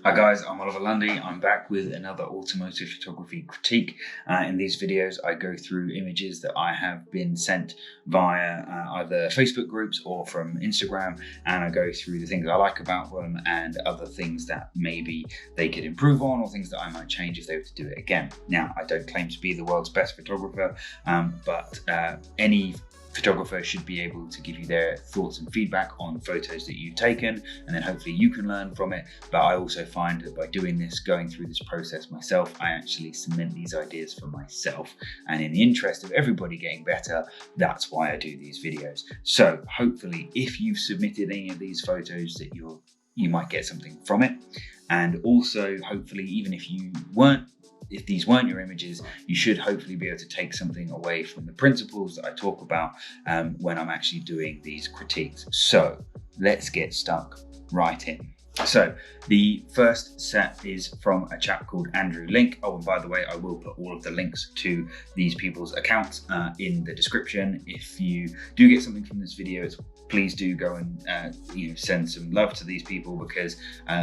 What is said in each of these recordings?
Hi guys, I'm Oliver Lundy. I'm back with another automotive photography critique. In these videos, I go through images that I have been sent via either Facebook groups or from Instagram, and I go through the things I like about them and other things that maybe they could improve on or things that I might change if they were to do it again. Now, I don't claim to be the world's best photographer, but any photographer should be able to give you their thoughts and feedback on photos that you've taken, and then hopefully you can learn from it. But I also find that by doing this, going through this process myself, I actually cement these ideas for myself, and in the interest of everybody getting better, that's why I do these videos. So hopefully if you've submitted any of these photos that you might get something from it, and also hopefully even if these weren't your images, you should hopefully be able to take something away from the principles that I talk about when I'm actually doing these critiques. So let's get stuck right in. So the first set is from a chap called Andrew Link. Oh, and by the way, I will put all of the links to these people's accounts in the description. If you do get something from this video, please do go and send some love to these people, because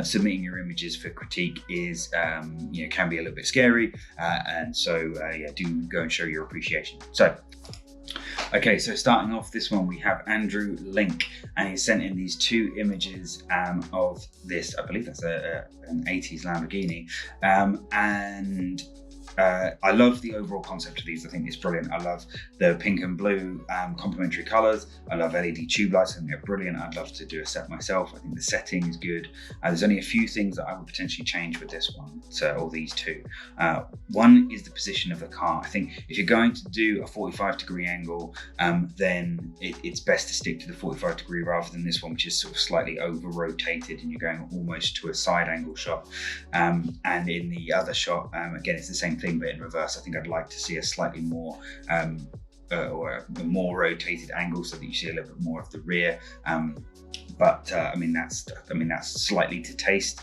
submitting your images for critique is can be a little bit scary, and so do go and show your appreciation. So okay, so starting off this one, we have Andrew Link, and he sent in these two images of this, I believe that's an 80s Lamborghini, and I love the overall concept of these. I think it's brilliant. I love the pink and blue complementary colors. I love LED tube lights. I think they're brilliant. I'd love to do a set myself. I think the setting is good. There's only a few things that I would potentially change with this one, or these two. One is the position of the car. I think if you're going to do a 45-degree angle, then it's best to stick to the 45-degree rather than this one, which is sort of slightly over-rotated and you're going almost to a side angle shot. And in the other shot, again, it's the same thing, but in reverse. I think I'd like to see a slightly more or a more rotated angle so that you see a little bit more of the rear. But that's slightly to taste.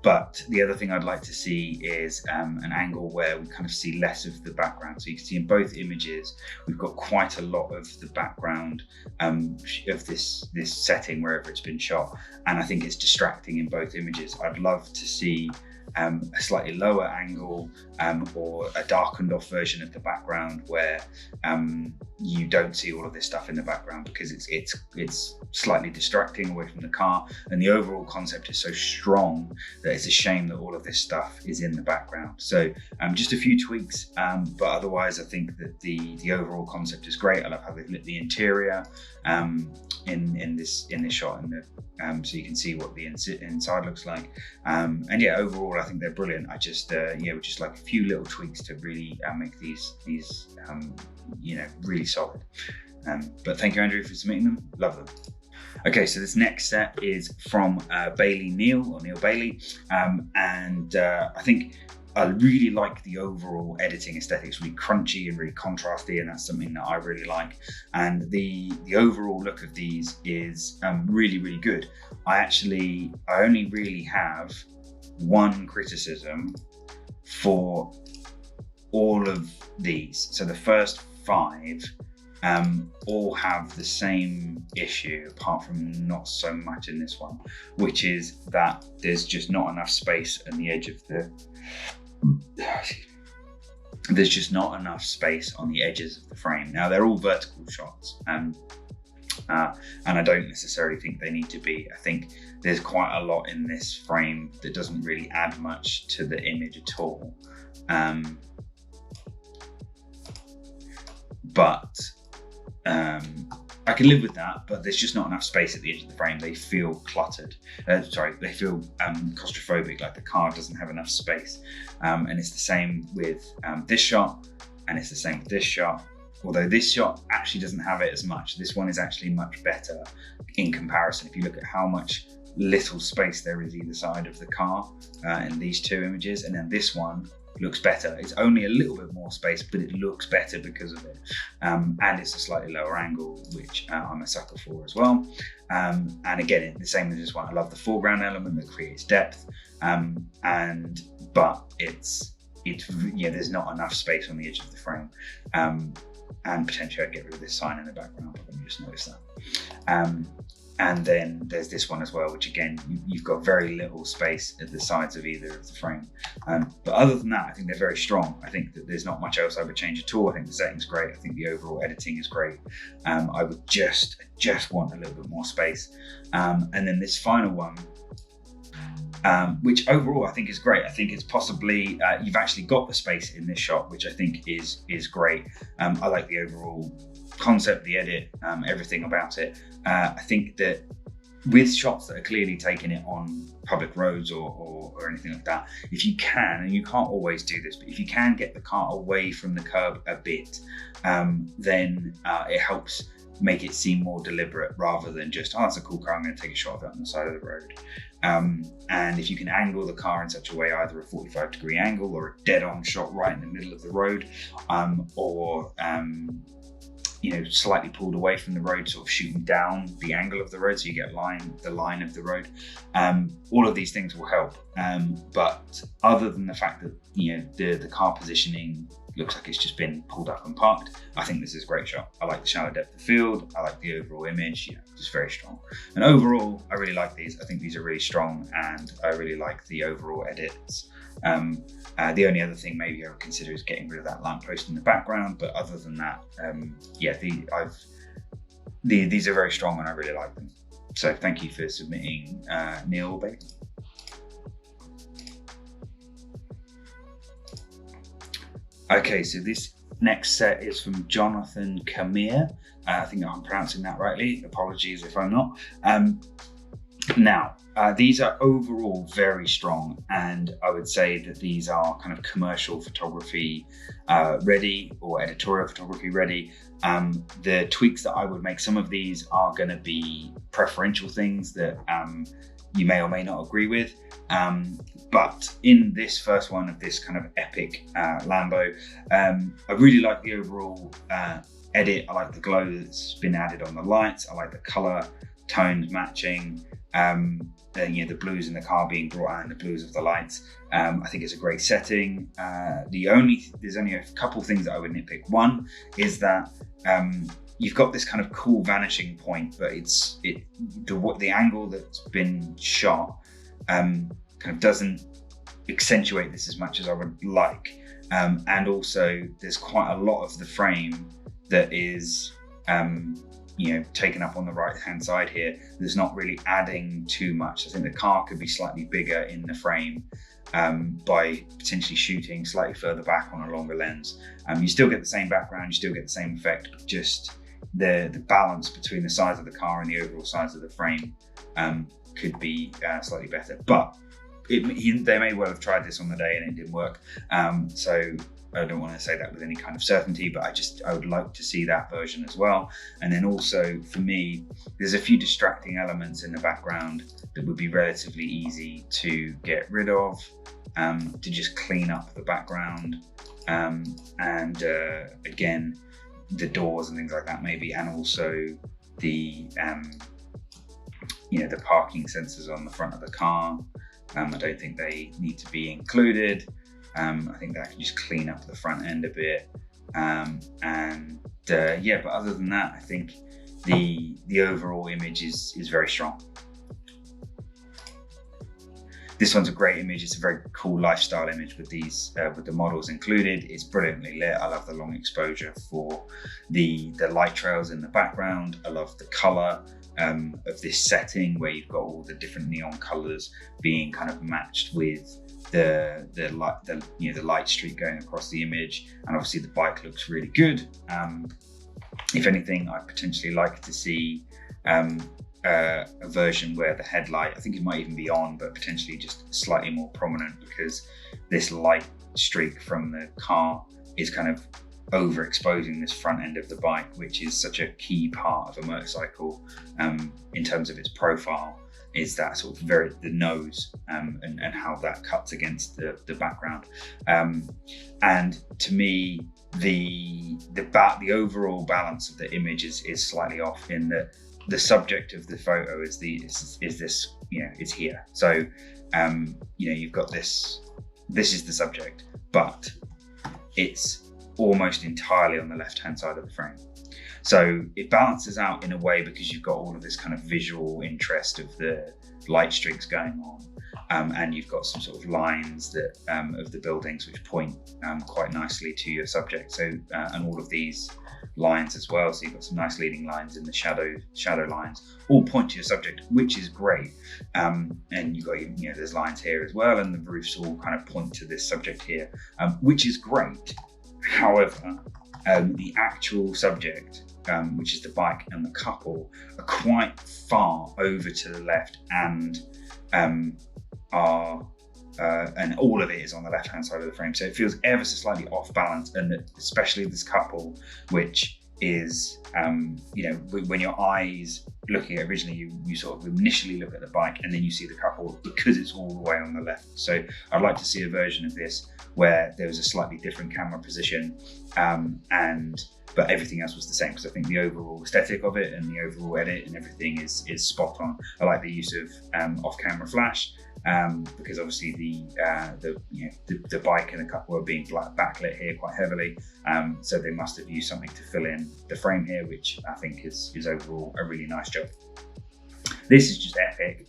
But the other thing I'd like to see is an angle where we kind of see less of the background. So you can see in both images, we've got quite a lot of the background of this setting wherever it's been shot. And I think it's distracting in both images. I'd love to see a slightly lower angle or a darkened off version of the background where you don't see all of this stuff in the background, because it's slightly distracting away from the car, and the overall concept is so strong that it's a shame that all of this stuff is in the background. So just a few tweaks, but otherwise I think that the overall concept is great. I love how they've lit the interior in this shot, so you can see what the inside looks like, and yeah, overall I think they're brilliant. I just would just like a few little tweaks to really make these really solid. But thank you, Andrew, for submitting them. Love them. Okay, so this next set is from Neal Bailey, and I think I really like the overall editing aesthetics, really crunchy and really contrasty, and that's something that I really like. And the overall look of these is really, really good. I only really have one criticism for all of these. So the first 5 all have the same issue, apart from not so much in this one, which is that there's just not enough space on the edge of the there's just not enough space on the edges of the frame. Now, they're all vertical shots, and I don't necessarily think they need to be. I think there's quite a lot in this frame that doesn't really add much to the image at all. But I can live with that, but there's just not enough space at the edge of the frame. They feel cluttered. They feel claustrophobic, like the car doesn't have enough space. And it's the same with this shot, and it's the same with this shot. Although this shot actually doesn't have it as much. This one is actually much better in comparison. If you look at how much little space there is either side of the car in these two images, and then this one looks better. It's only a little bit more space, but it looks better because of it. And it's a slightly lower angle, which I'm a sucker for as well. And again, the same as this one. I love the foreground element that creates depth, but there's not enough space on the edge of the frame. And potentially I'd get rid of this sign in the background, but I just noticed that. And then there's this one as well, which again, you've got very little space at the sides of either of the frame. But other than that, I think they're very strong. I think that there's not much else I would change at all. I think the setting's great. I think the overall editing is great. I would just want a little bit more space. And then this final one, which overall I think is great. I think it's possibly, you've actually got the space in this shot, which I think is great. I like the overall concept, the edit, everything about it. I think that with shots that are clearly taking it on public roads or anything like that, if you can, and you can't always do this, but if you can get the car away from the curb a bit, then it helps make it seem more deliberate rather than just, oh, that's a cool car, I'm going to take a shot of it on the side of the road. And if you can angle the car in such a way, either a 45-degree angle or a dead-on shot right in the middle of the road, or slightly pulled away from the road, sort of shooting down the angle of the road, so you get the line of the road. All of these things will help. But other than the fact that the car positioning looks like it's just been pulled up and parked, I think this is a great shot. I like the shallow depth of field. I like the overall image. Just very strong. And overall, I really like these. I think these are really strong, and I really like the overall edits. The only other thing maybe I would consider is getting rid of that lamppost in the background, but other than that, these are very strong and I really like them. So thank you for submitting, Neal, baby. Okay, so this next set is from Jonathan Kamir. I think I'm pronouncing that rightly. Apologies if I'm not. Now, these are overall very strong, and I would say that these are kind of commercial photography ready, or editorial photography ready. The tweaks that I would make, some of these are going to be preferential things that you may or may not agree with. But in this first one of this kind of epic Lambo, I really like the overall edit. I like the glow that's been added on the lights. I like the color tones matching. The blues in the car being brought out and the blues of the lights. I think it's a great setting. There's only a couple things that I would nitpick. One is that you've got this kind of cool vanishing point, but the angle that's been shot kind of doesn't accentuate this as much as I would like. And also there's quite a lot of the frame that is taken up on the right hand side here. There's not really adding too much. I think the car could be slightly bigger in the frame by potentially shooting slightly further back on a longer lens. You still get the same background, you still get the same effect, but just the balance between the size of the car and the overall size of the frame could be slightly better. But they may well have tried this on the day and it didn't work. So I don't want to say that with any kind of certainty, but I would like to see that version as well. And then also for me, there's a few distracting elements in the background that would be relatively easy to get rid of, to just clean up the background. Again, the doors and things like that maybe, and also the the parking sensors on the front of the car. I don't think they need to be included. I think that can just clean up the front end a bit. But other than that, I think the overall image is very strong. This one's a great image. It's a very cool lifestyle image with these with the models included. It's brilliantly lit. I love the long exposure for the light trails in the background. I love the color of this setting where you've got all the different neon colors being kind of matched with the light streak going across the image, and obviously the bike looks really good. If anything, I'd potentially like to see a version where the headlight, I think it might even be on, but potentially just slightly more prominent, because this light streak from the car is kind of overexposing this front end of the bike, which is such a key part of a motorcycle in terms of its profile, is that sort of the nose and how that cuts against the background. And to me, the overall balance of the image is slightly off, in that the subject of the photo is this, it's here. So you've got this is the subject, but it's almost entirely on the left hand side of the frame. So it balances out in a way because you've got all of this kind of visual interest of the light streaks going on, and you've got some sort of lines that of the buildings which point quite nicely to your subject. So and all of these lines as well. So you've got some nice leading lines in the shadow lines, all point to your subject, which is great. And you've got, there's lines here as well, and the roofs all kind of point to this subject here, which is great. However, the actual subject, which is the bike and the couple, are quite far over to the left and and all of it is on the left hand side of the frame. So it feels ever so slightly off balance, and especially this couple, which is, when your eyes looking at originally, you sort of initially look at the bike and then you see the couple because it's all the way on the left. So I'd like to see a version of this where there was a slightly different camera position, but everything else was the same, because I think the overall aesthetic of it and the overall edit and everything is spot on. I like the use of off-camera flash, because obviously the bike and the couple are being backlit here quite heavily, so they must have used something to fill in the frame here, which I think is overall a really nice job. This is just epic.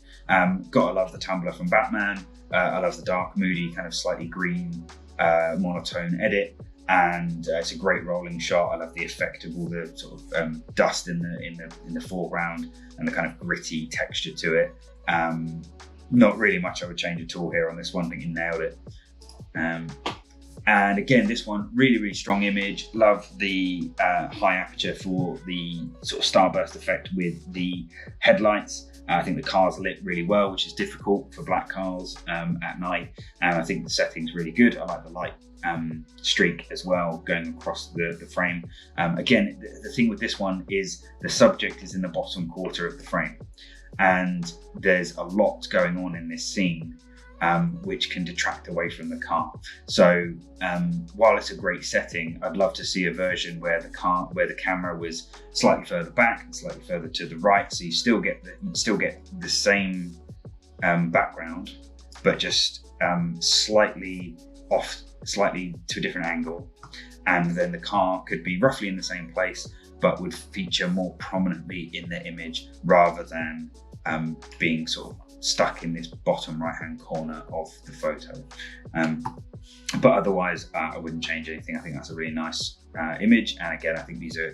Gotta love the tumbler from Batman. I love the dark, moody, kind of slightly green, monotone edit. And it's a great rolling shot. I love the effect of all the sort of dust in the foreground and the kind of gritty texture to it. Not really much I would change at all here on this one. I think you nailed it. And again, this one, really, really strong image. Love the high aperture for the sort of starburst effect with the headlights. I think the car's lit really well, which is difficult for black cars at night. And I think the setting's really good. I like the light streak as well going across the frame. Again, the thing with this one is the subject is in the bottom quarter of the frame, and there's a lot going on in this scene which can detract away from the car. So while it's a great setting, I'd love to see a version where the camera was slightly further back and slightly further to the right, so you still get the same background, but just slightly off, slightly to a different angle, and then the car could be roughly in the same place but would feature more prominently in the image rather than being sort of stuck in this bottom right hand corner of the photo. But otherwise I wouldn't change anything. I think that's a really nice image, and again I think these are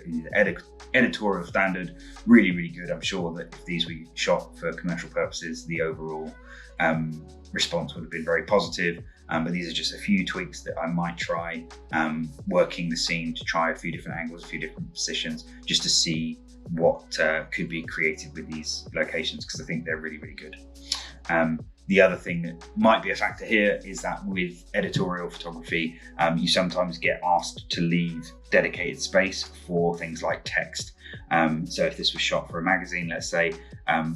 editorial standard, really, really good. I'm sure that if these were shot for commercial purposes, the overall response would have been very positive. But these are just a few tweaks that I might try, working the scene to try a few different angles, a few different positions, just to see what could be created with these locations, because I think they're really, really good. The other thing that might be a factor here is that with editorial photography, you sometimes get asked to leave dedicated space for things like text. So if this was shot for a magazine, let's say,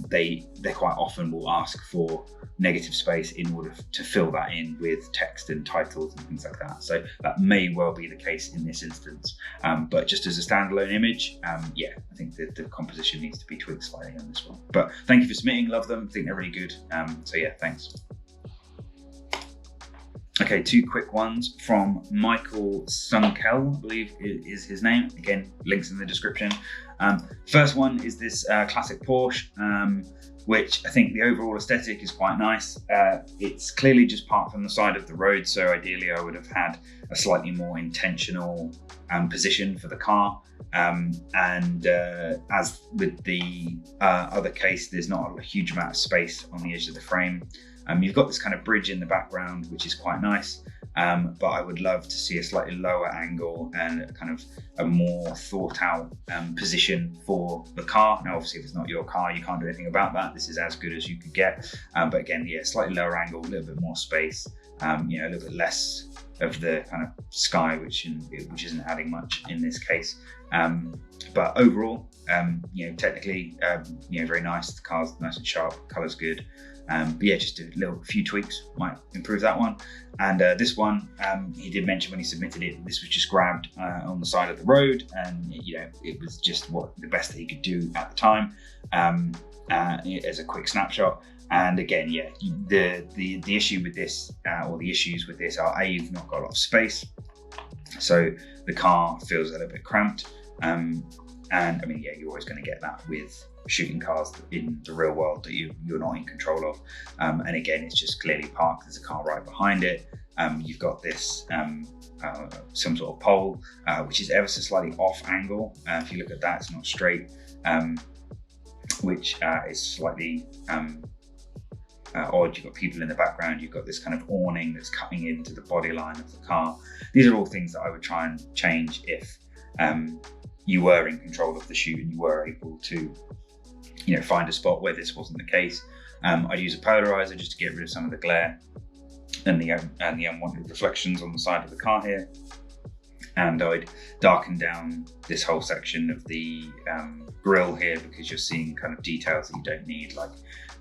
they quite often will ask for negative space in order to fill that in with text and titles and things like that. So that may well be the case in this instance. But just as a standalone image, yeah, I think that the composition needs to be tweaked slightly on this one. But thank you for submitting, love them, I think they're really good. So yeah, thanks. Okay, two quick ones from Michael Sunkel, I believe is his name. Again, links in the description. First one is this classic Porsche, which I think the overall aesthetic is quite nice. It's clearly just parked on the side of the road, so ideally I would have had a slightly more intentional position for the car. As with the other case, there's not a huge amount of space on the edge of the frame. You've got this kind of bridge in the background, which is quite nice, but I would love to see a slightly lower angle and kind of a more thought out position for the car. Now, obviously, if it's not your car, you can't do anything about that. This is as good as you could get. But again, yeah, slightly lower angle, a little bit more space, a little bit less of the kind of sky, which isn't adding much in this case. But overall, technically, very nice. The car's nice and sharp, color's good. But yeah, just a few tweaks might improve that one. And this one, he did mention when he submitted it, this was just grabbed on the side of the road, and it was just the best that he could do at the time as a quick snapshot. And again, yeah, the issue with this, or the issues with this are, you've not got a lot of space, so the car feels a little bit cramped. And I mean, yeah, you're always going to get that with shooting cars in the real world that you're not in control of. And again, it's just clearly parked. There's a car right behind it. You've got this some sort of pole, which is ever so slightly off angle. If you look at that, it's not straight, which is slightly odd. You've got people in the background. You've got this kind of awning that's cutting into the body line of the car. These are all things that I would try and change if you were in control of the shoot and you were able to, find a spot where this wasn't the case. I'd use a polarizer just to get rid of some of the glare and the unwanted reflections on the side of the car here. And I'd darken down this whole section of the grille here, because you're seeing kind of details that you don't need, like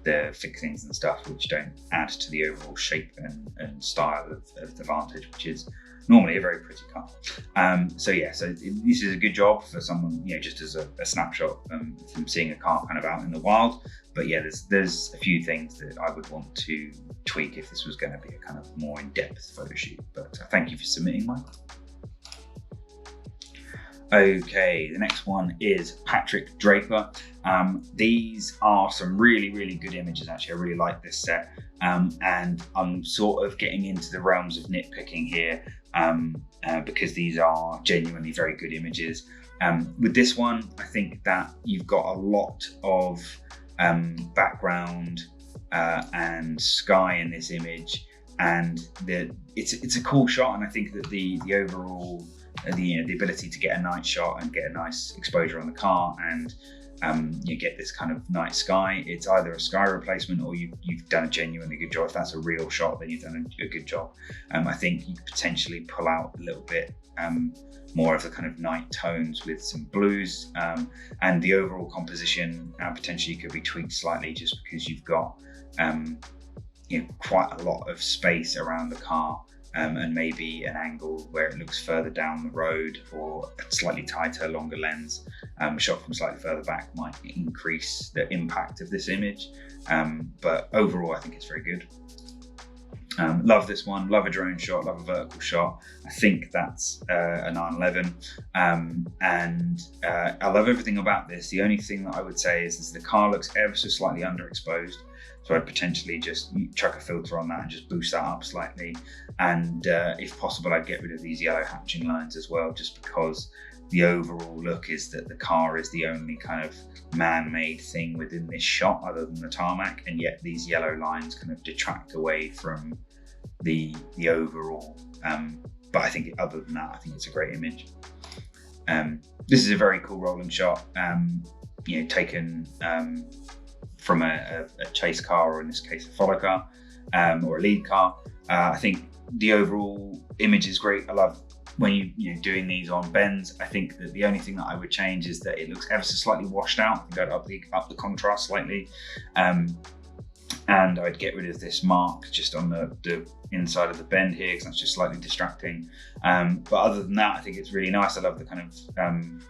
the fixings and stuff, which don't add to the overall shape and style of the Vantage, which is normally a very pretty car. So this is a good job for someone, just as a snapshot from seeing a car kind of out in the wild. But yeah, there's a few things that I would want to tweak if this was going to be a kind of more in-depth photo shoot. But thank you for submitting, Michael. Okay, the next one is Patrick Draper. These are some really, really good images, actually. I really like this set. And I'm sort of getting into the realms of nitpicking here because these are genuinely very good images. With this one, I think that you've got a lot of background and sky in this image, and it's a cool shot, and I think that the overall the ability to get a night shot and get a nice exposure on the car, and you get this kind of night sky. It's either a sky replacement or you've done a genuinely good job. If that's a real shot, then you've done a good job. I think you could potentially pull out a little bit more of the kind of night tones with some blues, and the overall composition potentially could be tweaked slightly, just because you've got quite a lot of space around the car. And maybe an angle where it looks further down the road, or a slightly tighter, longer lens. A shot from slightly further back might increase the impact of this image. But overall, I think it's very good. Love this one, love a drone shot, love a vertical shot. I think that's a 911. And I love everything about this. The only thing that I would say is the car looks ever so slightly underexposed. So I'd potentially just chuck a filter on that and just boost that up slightly. And if possible, I'd get rid of these yellow hatching lines as well, just because the overall look is that the car is the only kind of man-made thing within this shot other than the tarmac, and yet these yellow lines kind of detract away from the overall. But I think other than that, I think it's a great image. This is a very cool rolling shot, taken from a chase car, or in this case a follow car, or a lead car. I think the overall image is great. I love when you're doing these on bends. I think that the only thing that I would change is that it looks ever so slightly washed out. I think I'd up the contrast slightly, and I'd get rid of this mark just on the inside of the bend here, because that's just slightly distracting. But other than that, I think it's really nice. I love the kind of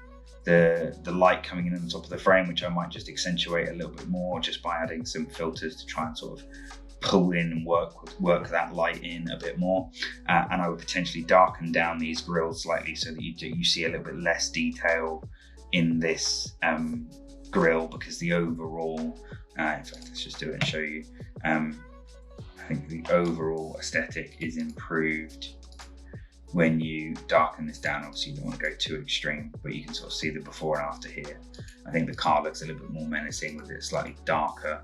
the light coming in on the top of the frame, which I might just accentuate a little bit more just by adding some filters to try and sort of pull in and work that light in a bit more. And I would potentially darken down these grills slightly so that you see a little bit less detail in this grill, because the overall, in fact, let's just do it and show you. I think the overall aesthetic is improved when you darken this down. Obviously you don't want to go too extreme, but you can sort of see the before and after here. I think the car looks a little bit more menacing with a slightly darker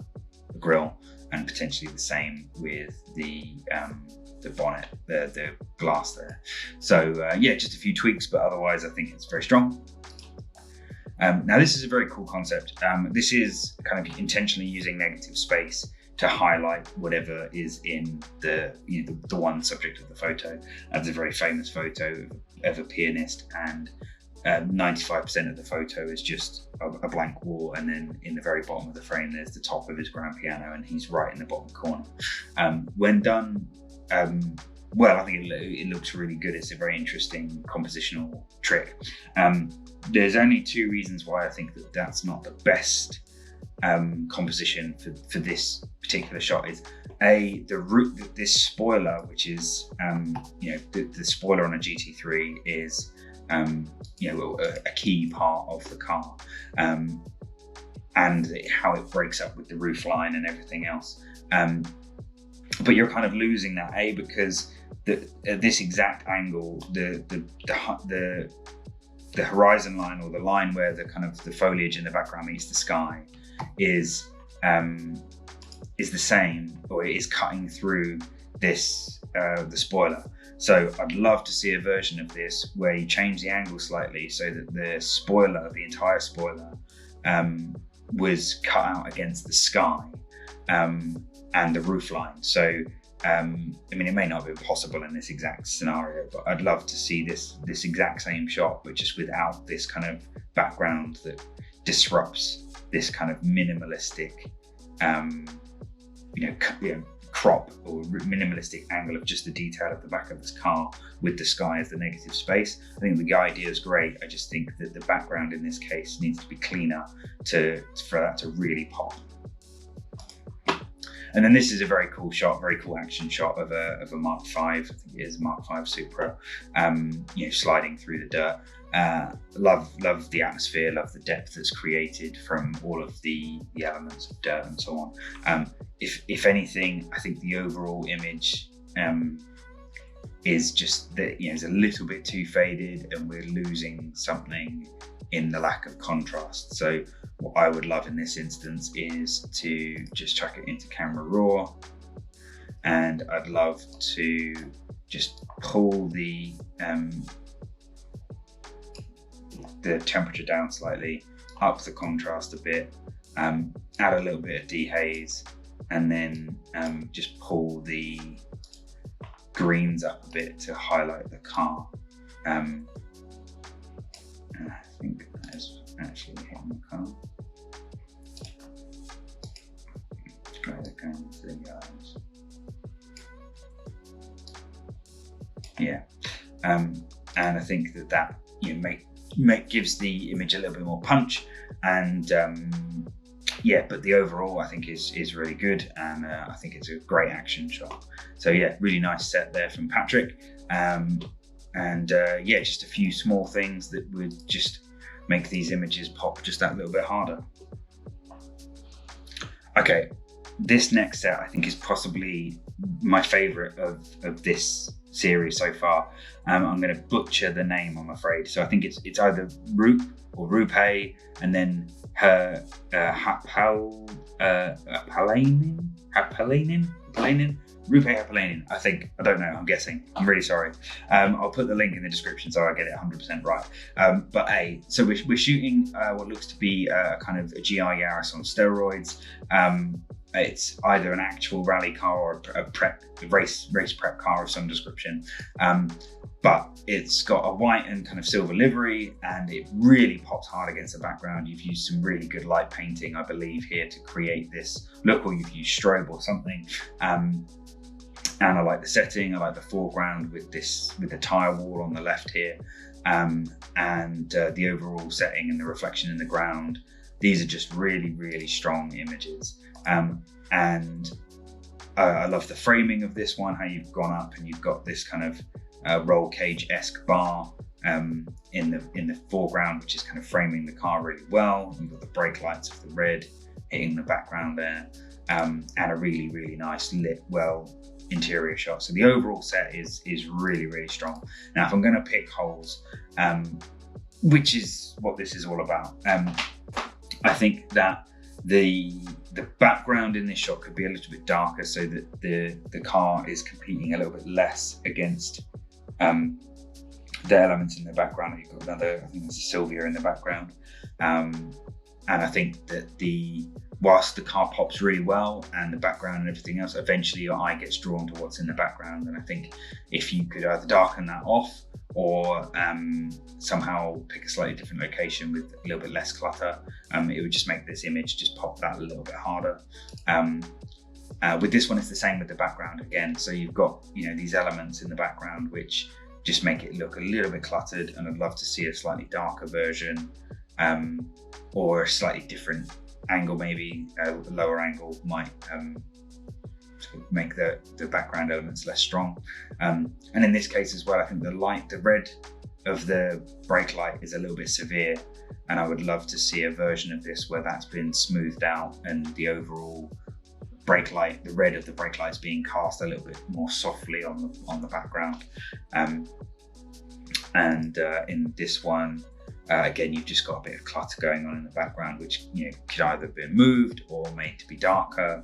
grille, and potentially the same with the bonnet, the glass there. So just a few tweaks, but otherwise I think it's very strong. Now this is a very cool concept. This is kind of intentionally using negative space to highlight whatever is in the one subject of the photo. That's a very famous photo of a pianist, and 95% of the photo is just a blank wall, and then in the very bottom of the frame there's the top of his grand piano, and he's right in the bottom corner. When done well, I think it looks really good. It's a very interesting compositional trick. There's only two reasons why I think that that's not the best composition for this particular shot. Is this spoiler, which is the spoiler on a GT3 is a key part of the car, and how it breaks up with the roof line and everything else. But you're kind of losing that, because at this exact angle, the horizon line, or the line where the kind of the foliage in the background meets the sky, is the same, or it is cutting through this the spoiler. So I'd love to see a version of this where you change the angle slightly so that the entire spoiler, was cut out against the sky and the roof line. So it may not be possible in this exact scenario, but I'd love to see this exact same shot, but just without this kind of background that disrupts this kind of minimalistic crop or minimalistic angle of just the detail of the back of this car with the sky as the negative space. I think the idea is great. I just think that the background in this case needs to be cleaner for that to really pop. And then this is a very cool shot, very cool action shot of a Mark V, I think it is Mark V Supra, sliding through the dirt. Love the atmosphere, love the depth that's created from all of the elements of dirt and so on. If anything, I think the overall image is just that it's a little bit too faded, and we're losing something in the lack of contrast. So what I would love in this instance is to just chuck it into camera raw, and I'd love to just pull the temperature down slightly, up the contrast a bit, add a little bit of dehaze, and then just pull the greens up a bit to highlight the car. And I think that is actually hitting the car. Right, going to the eyes. Yeah, and I think that gives the image a little bit more punch, and but the overall I think is really good, and I think it's a great action shot. So yeah, really nice set there from Patrick, and just a few small things that would just make these images pop just that little bit harder. Okay, this next set I think is possibly my favorite of this series so far. I'm going to butcher the name, I'm afraid. So I think it's either Rupay, and then her Rupay Hapalainen, I think. I don't know, I'm guessing. I'm really sorry. I'll put the link in the description so I get it 100% right. So we're shooting what looks to be a kind of a GI Yaris on steroids. It's either an actual rally car or a race prep car of some description. But it's got a white and kind of silver livery, and it really pops hard against the background. You've used some really good light painting, I believe, here to create this look, or you've used strobe or something. And I like the setting. I like the foreground with the tire wall on the left here, and the overall setting and the reflection in the ground. These are just really, really strong images. And I love the framing of this one, how you've gone up and you've got this kind of roll cage-esque bar in the foreground, which is kind of framing the car really well. You've got the brake lights of the red hitting the background there, and a really, really nice lit, well interior shot. So the overall set is really, really strong. Now, if I'm going to pick holes, which is what this is all about, I think that the background in this shot could be a little bit darker, so that the car is competing a little bit less against the elements in the background. You've got another, I think there's a Sylvia in the background, and I think that whilst the car pops really well and the background and everything else, eventually your eye gets drawn to what's in the background. And I think if you could either darken that off, or somehow pick a slightly different location with a little bit less clutter, it would just make this image just pop that a little bit harder. With this one, it's the same with the background again. So you've got these elements in the background which just make it look a little bit cluttered, and I'd love to see a slightly darker version, or a slightly different angle, maybe a lower angle might make the background elements less strong. And in this case as well, I think the red of the brake light is a little bit severe, and I would love to see a version of this where that's been smoothed out and the overall brake light, the red of the brake light, is being cast a little bit more softly on the background. In this one, again, you've just got a bit of clutter going on in the background, which could either have been moved or made to be darker.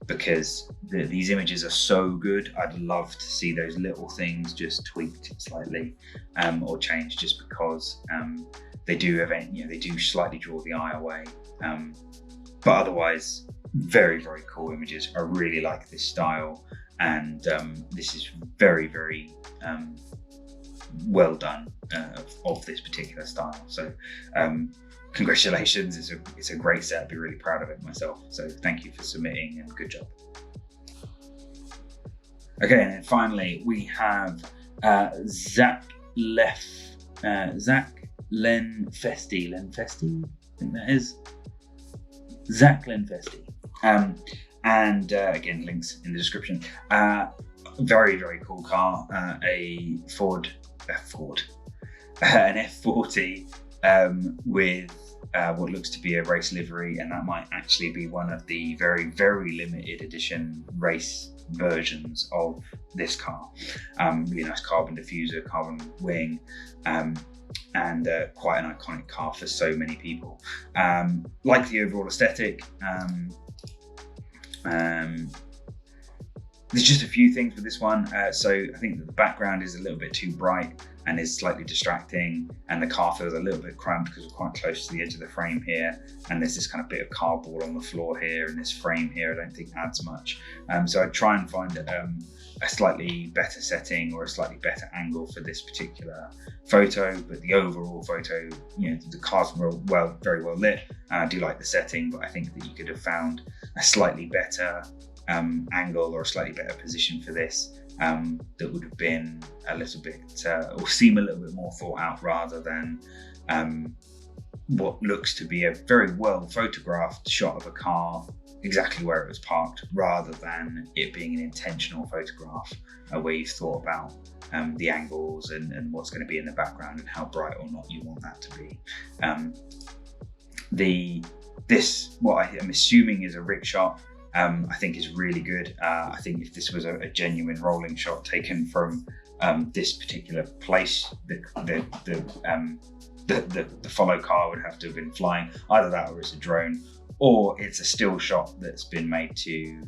Because these images are so good, I'd love to see those little things just tweaked slightly or changed, just because they do they do slightly draw the eye away. But otherwise, very, very cool images. I really like this style, and this is very, very well done of this particular style. So congratulations, it's a great set. I'd be really proud of it myself. So thank you for submitting, and good job. Okay, and then finally we have Zach Lenfesti, I think that is Zach Lenfesti. And again, links in the description. Very, very cool car, an F40 with what looks to be a race livery, and that might actually be one of the very, very limited edition race versions of this car. Really nice carbon diffuser, carbon wing, and quite an iconic car for so many people. Like the overall aesthetic. There's just a few things with this one. So I think that the background is a little bit too bright and is slightly distracting, and the car feels a little bit cramped because we're quite close to the edge of the frame here, and there's this kind of bit of cardboard on the floor here, and this frame here I don't think adds much. So I'd try and find a slightly better setting or a slightly better angle for this particular photo, but the overall photo, the car's very well lit. I do like the setting, but I think that you could have found a slightly better angle or a slightly better position for this that would have been a little bit or seem a little bit more thought out, rather than what looks to be a very well photographed shot of a car exactly where it was parked, rather than it being an intentional photograph where you've thought about the angles and what's going to be in the background and how bright or not you want that to be. What I am assuming is a rig shot, I think is really good. I think if this was a genuine rolling shot taken from this particular place, the follow car would have to have been flying. Either that, or it's a drone, or it's a still shot that's been made to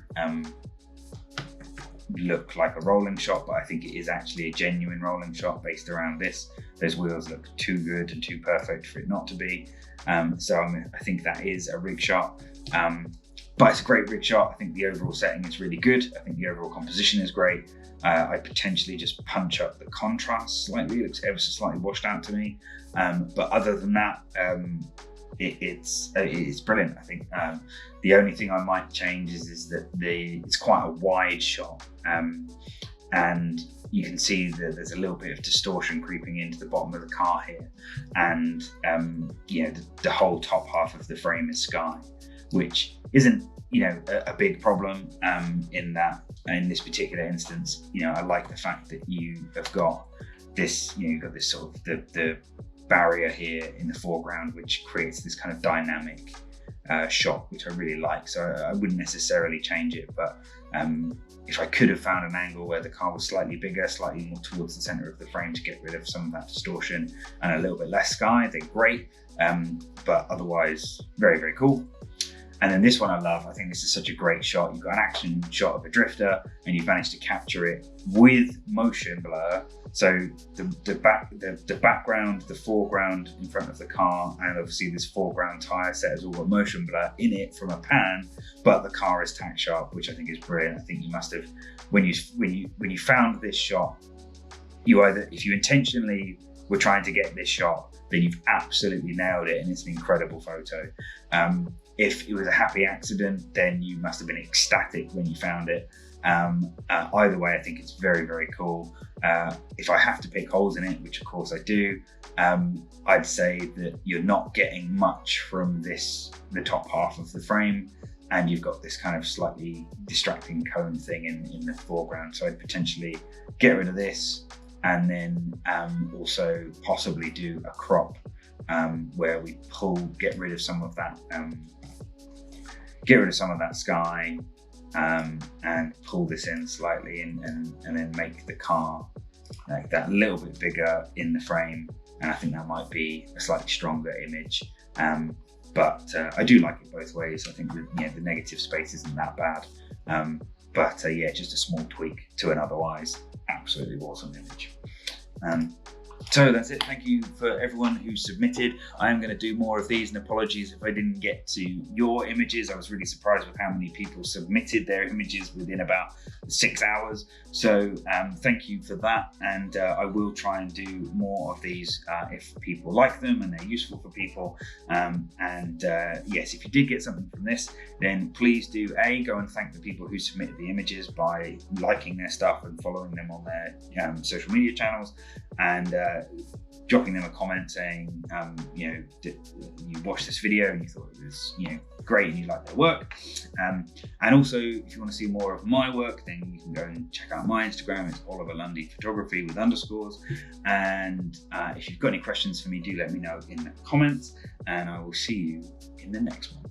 look like a rolling shot, but I think it is actually a genuine rolling shot based around this. Those wheels look too good and too perfect for it not to be. So I think that is a rig shot. But it's a great rig shot. I think the overall setting is really good. I think the overall composition is great. I potentially just punch up the contrast slightly. It looks ever so slightly washed out to me. But other than that, it's brilliant. I think the only thing I might change is that it's quite a wide shot, and you can see that there's a little bit of distortion creeping into the bottom of the car here, and the whole top half of the frame is sky, which isn't a big problem in this particular instance. I like the fact that you have got this, you've got this sort of the barrier here in the foreground, which creates this kind of dynamic shot, which I really like. So I wouldn't necessarily change it, but if I could have found an angle where the car was slightly bigger, slightly more towards the center of the frame to get rid of some of that distortion and a little bit less sky, then great. But otherwise, very, very cool. And then this one I love. I think this is such a great shot. You've got an action shot of a drifter, and you've managed to capture it with motion blur. So the background, the foreground in front of the car, and obviously this foreground tire set has all got motion blur in it from a pan, but the car is tack sharp, which I think is brilliant. I think you must have, when you found this shot, if you intentionally were trying to get this shot, then you've absolutely nailed it, and it's an incredible photo. If it was a happy accident, then you must have been ecstatic when you found it. Either way, I think it's very, very cool. If I have to pick holes in it, which of course I do, I'd say that you're not getting much from the top half of the frame, and you've got this kind of slightly distracting cone thing in the foreground. So I'd potentially get rid of this, and then also possibly do a crop where we get rid of some of that sky and pull this in slightly and then make the car like that little bit bigger in the frame. And I think that might be a slightly stronger image. But I do like it both ways. I think the negative space isn't that bad. But yeah, just a small tweak to an otherwise absolutely awesome image. So that's it. Thank you for everyone who submitted. I am going to do more of these, and apologies if I didn't get to your images. I was really surprised with how many people submitted their images within about 6 hours. So thank you for that. And I will try and do more of these if people like them and they're useful for people. Yes, if you did get something from this, then please do go and thank the people who submitted the images by liking their stuff and following them on their social media channels, and dropping them a comment saying, you watched this video and you thought it was, great and you liked their work. And also, if you want to see more of my work, then you can go and check out my Instagram. It's Oliver Lundy Photography with underscores. And if you've got any questions for me, do let me know in the comments, and I will see you in the next one.